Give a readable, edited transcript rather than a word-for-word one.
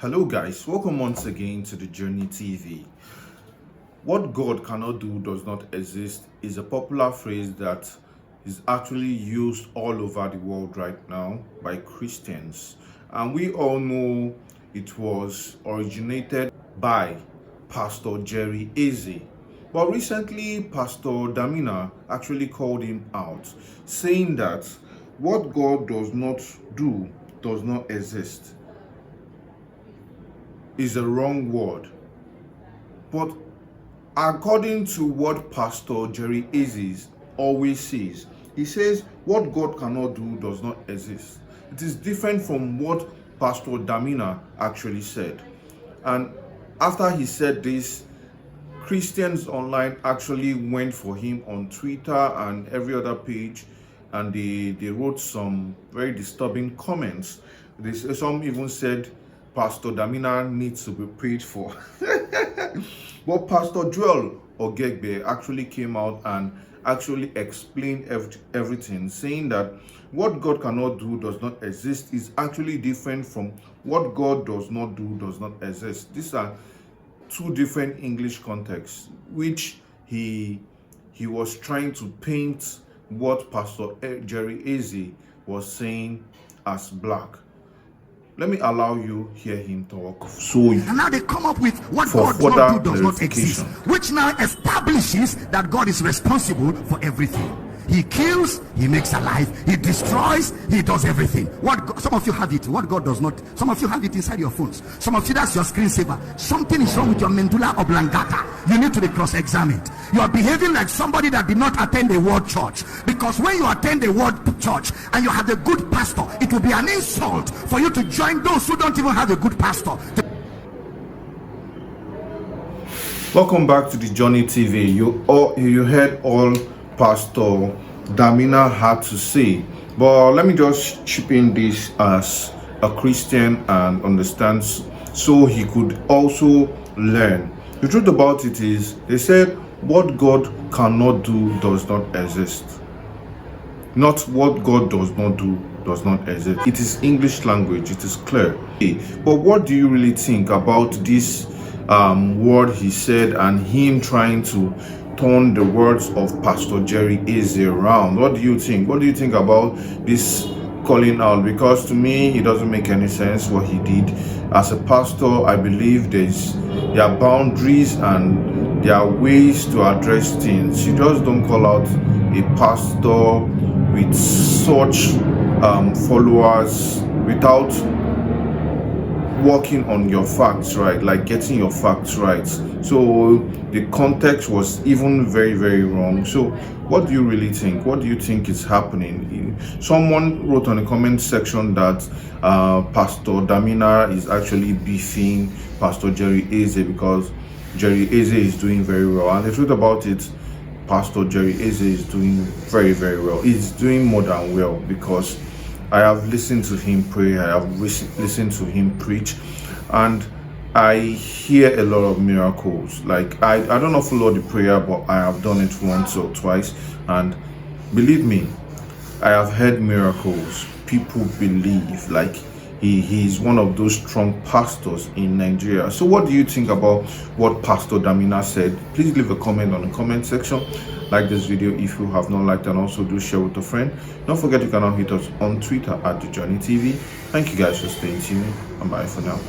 Hello guys, welcome once again to the Journey TV. What God cannot do does not exist is a popular phrase that is actually used all over the world right now by Christians. And we all know it was originated by Pastor Jerry Eze. But recently, Pastor Damina actually called him out, saying that what God does not do does not exist is a wrong word. But according to what Pastor Jerry Eze always says, he says what God cannot do does not exist. It is different from what Pastor Damina actually said. And after he said this, Christians online actually went for him on Twitter and every other page, and they wrote some very disturbing comments. Some even said Pastor Damina needs to be prayed for. But Pastor Joel Ogegbe actually came out and actually explained everything, saying that what God cannot do does not exist is actually different from what God does not do does not exist. These are two different English contexts, which he was trying to paint what Pastor Jerry Eze was saying as black. Let me allow you hear him talk. And now they come up with what God does not do does not exist, which now establishes that God is responsible for everything. He kills, he makes alive, he destroys, he does everything. Some of you have it, what God does not. Some of you have it inside your phones. Some of you, that's your screensaver. Something is wrong with your medulla oblongata. You need to be cross-examined. You are behaving like somebody that did not attend a word church. Because when you attend a word church and you have a good pastor, it will be an insult for you to join those who don't even have a good pastor. Welcome back to the Journey TV. You heard all Pastor Damina had to say, but let me just chip in this as a Christian and understand, so he could also learn. The truth about it is, they said what God cannot do does not exist, not what God does not do does not exist. It is English language, it is clear. But what do you really think about this word he said and him trying to turn the words of Pastor Jerry Eze around? What do you think? What do you think about this calling out? Because to me, it doesn't make any sense what he did. As a pastor, I believe there are boundaries and there are ways to address things. You just don't call out a pastor with such followers without working on your facts right, like getting your facts right. So the context was even very, very wrong. So what do you really think? What do you think is happening? Someone wrote on the comment section that Pastor Damina is actually beefing Pastor Jerry Eze because Jerry Eze is doing very well. And the truth about it, Pastor Jerry Eze is doing very, very well. He's doing more than well, because I have listened to him pray, I have listened to him preach, and I hear a lot of miracles. Like, I don't know follow the prayer, but I have done it once or twice, and believe me, I have heard miracles. People believe, like he is one of those strong pastors in Nigeria. So what do you think about what Pastor Damina said? Please leave a comment on the comment section. Like this video if you have not liked, and also do share with a friend. Don't forget you can now hit us on Twitter at The Journey TV. Thank you guys for staying tuned, and bye for now.